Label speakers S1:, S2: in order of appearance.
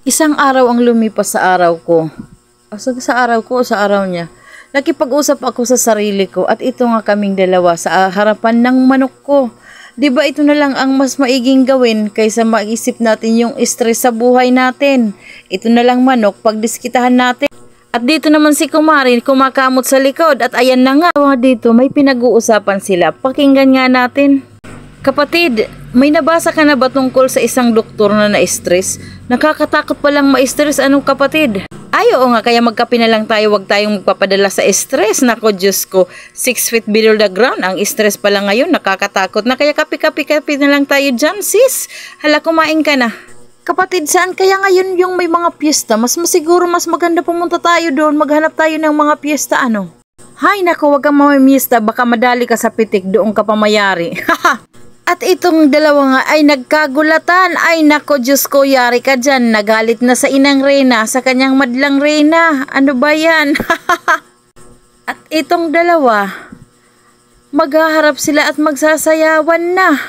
S1: Isang araw ang lumipas sa araw ko. Sa araw ko o sa araw niya. Nakipag-usap ako sa sarili ko at ito nga kaming dalawa sa harapan ng manok ko. Di ba ito na lang ang mas maiging gawin kaysa maisip natin yung stress sa buhay natin. Ito na lang manok pagdiskitahan natin. At dito naman si Kumari kumakamot sa likod at ayan na nga. Dito may pinag-uusapan sila. Pakinggan nga natin. Kapatid, may nabasa ka na ba tungkol sa isang doktor na na-stress? Nakakatakot palang ma-stress, anong kapatid? Ay, oo nga, kaya magkape na lang tayo, wag tayong magpapadala sa stress. Nako, Diyos ko, 6 feet below the ground, ang stress pala ngayon, nakakatakot na. Kaya kape na lang tayo dyan, sis. Hala, kumain ka na. Kapatid, saan kaya ngayon yung may mga piyesta? Mas masiguro, mas maganda pumunta tayo doon, maghanap tayo ng mga piyesta, ano? Hay, nako, wag kang mamimiyesta, baka madali ka sa pitik, doon ka pamayari. Haha! At itong dalawa nga ay nagkagulatan. Ay nako, Diyos ko, yari ka dyan. Nagalit na sa inang Reyna, sa kanyang madlang Reyna. Ano ba yan? At itong dalawa, maghaharap sila at magsasayawan na.